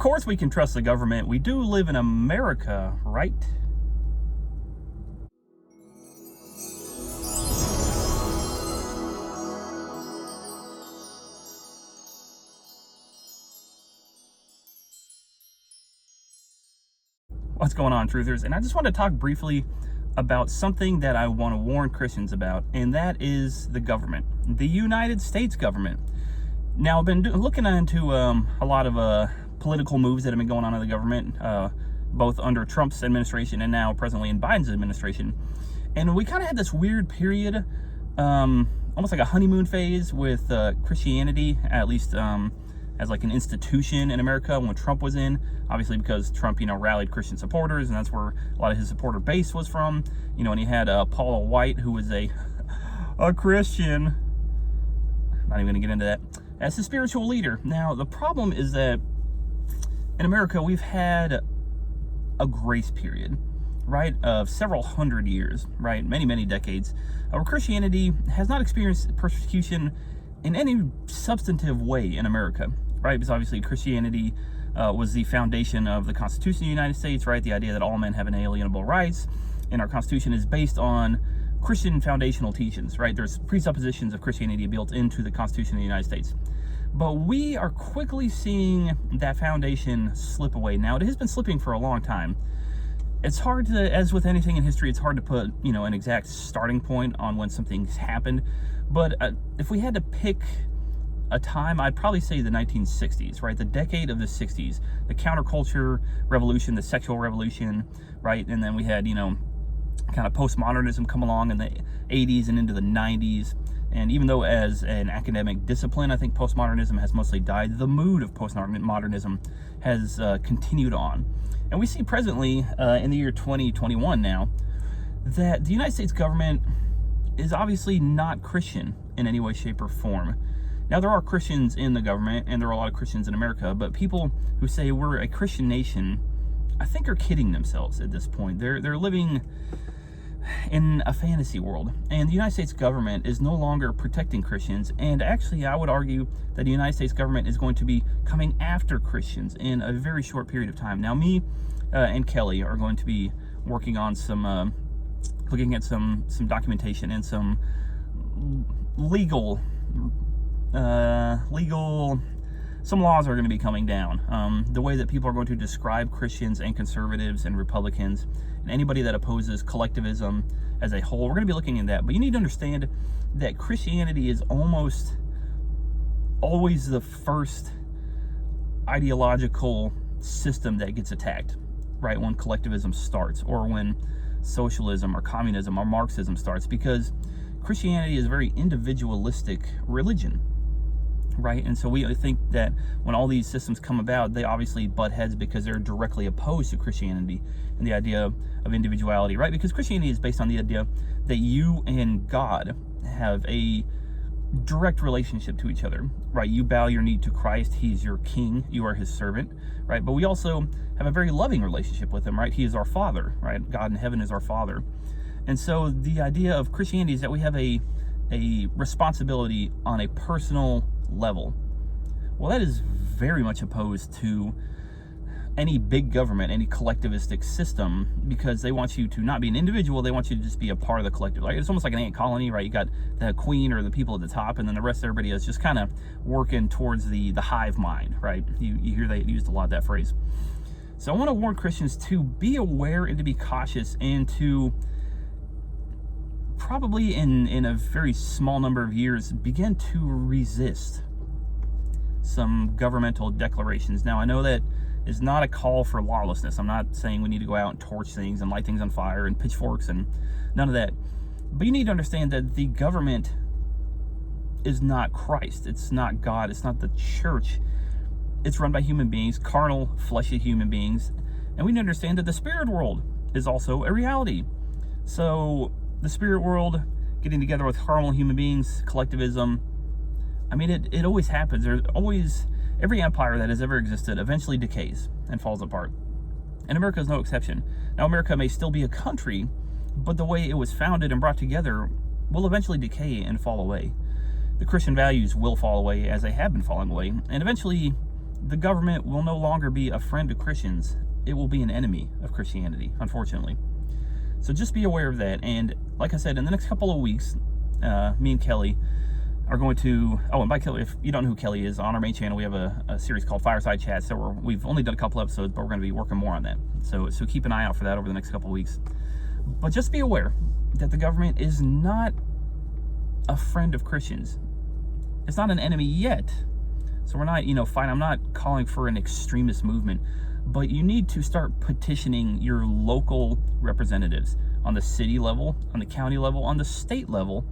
course we can trust the government. We do live in America, right? What's going on, truthers? And I just want to talk briefly about something that I want to warn Christians about, and that is the government, the United States government. Now, I've been looking into a lot of political moves that have been going on in the government, both under Trump's administration and now presently in Biden's administration. And we kind of had this weird period, almost like a honeymoon phase with Christianity, at least as like an institution in America when Trump was in, obviously because Trump, rallied Christian supporters, and that's where a lot of his supporter base was from, and he had Paula White, who was a Christian, not even gonna get into that, as his spiritual leader. Now, the problem is that in America, we've had a grace period, right, of several hundred years, right, many decades, where Christianity has not experienced persecution in any substantive way in America, right? Because obviously Christianity was the foundation of the Constitution of the United States, right? The idea that all men have inalienable rights, and our Constitution is based on Christian foundational teachings, right? There's presuppositions of Christianity built into the Constitution of the United States. But we are quickly seeing that foundation slip away. Now, it has been slipping for a long time. It's hard to, as with anything in history, it's hard to put, an exact starting point on when something's happened. But if we had to pick a time, I'd probably say the 1960s, right? The decade of the 60s, the counterculture revolution, the sexual revolution, right? And then we had, kind of postmodernism come along in the 80s and into the 90s. And even though as an academic discipline, I think postmodernism has mostly died, the mood of postmodernism has continued on. And we see presently, in the year 2021 now, that the United States government is obviously not Christian in any way, shape, or form. Now, there are Christians in the government, and there are a lot of Christians in America, but people who say we're a Christian nation, I think are kidding themselves at this point. They're living in a fantasy world, and the United States government is no longer protecting Christians, and actually I would argue that the United States government is going to be coming after Christians in a very short period of time. Now, me and Kelly are going to be working on some looking at some documentation and some legal some laws are going to be coming down. The way that people are going to describe Christians and conservatives and Republicans and anybody that opposes collectivism as a whole, we're going to be looking at that. But you need to understand that Christianity is almost always the first ideological system that gets attacked, right, when collectivism starts, or when socialism or communism or Marxism starts, because Christianity is a very individualistic religion, right? And so we think that when all these systems come about, they obviously butt heads because they're directly opposed to Christianity and the idea of individuality, right? Because Christianity is based on the idea that you and God have a direct relationship to each other, right? You bow your knee to Christ. He's your king. You are his servant, right? But we also have a very loving relationship with him, right? He is our father, right? God in heaven is our father. And so the idea of Christianity is that we have a responsibility on a personal level. Well, that is very much opposed to any big government, any collectivistic system, because they want you to not be an individual, they want you to just be a part of the collective. Like, it's almost like an ant colony, right? You got the queen or the people at the top, and then the rest of everybody is just kind of working towards the hive mind, right? You hear they used a lot of that phrase. So I want to warn Christians to be aware and to be cautious, and to probably in a very small number of years begin to resist some governmental declarations. Now, I know that is not a call for lawlessness. I'm not saying we need to go out and torch things and light things on fire and pitchforks and none of that. But you need to understand that the government is not Christ. It's not God. It's not the church. It's run by human beings, carnal, fleshy human beings. And we need to understand that the spirit world is also a reality. So the spirit world getting together with carnal human beings, collectivism, I mean, it always happens. There's always, every empire that has ever existed eventually decays and falls apart. And America is no exception. Now, America may still be a country, but the way it was founded and brought together will eventually decay and fall away. The Christian values will fall away, as they have been falling away. And eventually, the government will no longer be a friend of Christians. It will be an enemy of Christianity, unfortunately. So just be aware of that. And like I said, in the next couple of weeks, me and Kelly are going to, and by Kelly, if you don't know who Kelly is, on our main channel we have a series called Fireside Chats. So we've only done a couple episodes, but we're going to be working more on that. So keep an eye out for that over the next couple of weeks. But just be aware that the government is not a friend of Christians. It's not an enemy yet. So we're not, fighting. I'm not calling for an extremist movement, but you need to start petitioning your local representatives on the city level, on the county level, on the state level,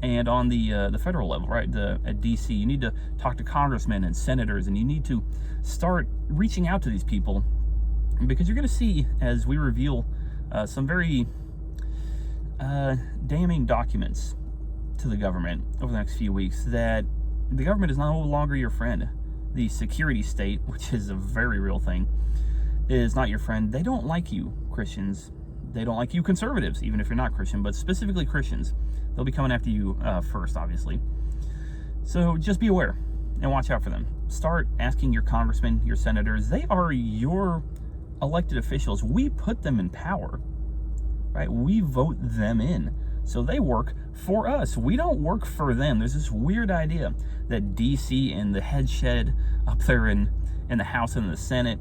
and on the federal level, right? At DC, you need to talk to congressmen and senators, and you need to start reaching out to these people, because you're going to see, as we reveal some very damning documents to the government over the next few weeks, that the government is no longer your friend. The security state, which is a very real thing, is not your friend. They don't like you, Christians. They don't like you, conservatives, even if you're not Christian, but specifically Christians. They'll be coming after you first, obviously. So just be aware and watch out for them. Start asking your congressmen, your senators. They are your elected officials. We put them in power, right? We vote them in. So they work for us. We don't work for them. There's this weird idea that DC and the head shed up there in the House and the Senate,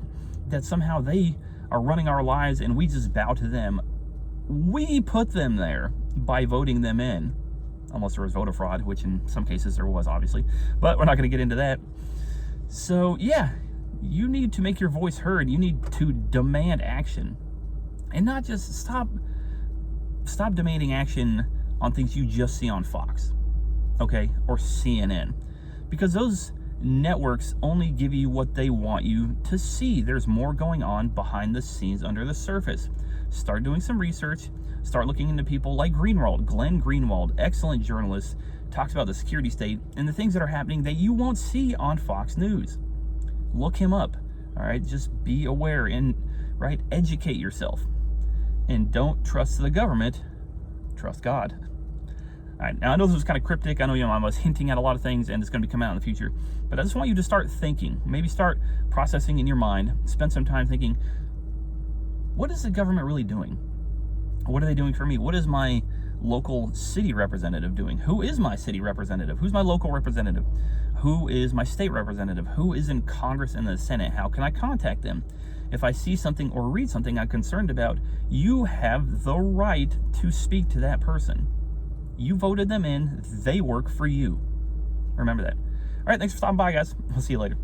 that somehow they are running our lives and we just bow to them. We put them there by voting them in, unless there was voter fraud, which in some cases there was, obviously, but we're not going to get into that. So yeah, you need to make your voice heard. You need to demand action, and not just stop demanding action on things you just see on Fox, okay, or CNN, because those networks only give you what they want you to see. There's more going on behind the scenes, under the surface. Start doing some research. Start looking into people like Greenwald, Glenn Greenwald, excellent journalist, talks about the security state and the things that are happening that you won't see on Fox News. Look him up, all right? Just be aware and, right, educate yourself. And don't trust the government, trust God. All right, now I know this was kind of cryptic. I know, I was hinting at a lot of things, and it's going to be coming out in the future. But I just want you to start thinking. Maybe start processing in your mind. Spend some time thinking, what is the government really doing? What are they doing for me? What is my local city representative doing? Who is my city representative? Who's my local representative? Who is my state representative? Who is in Congress and the Senate? How can I contact them? If I see something or read something I'm concerned about, you have the right to speak to that person. You voted them in. They work for you. Remember that. All right, thanks for stopping by, guys. We'll see you later.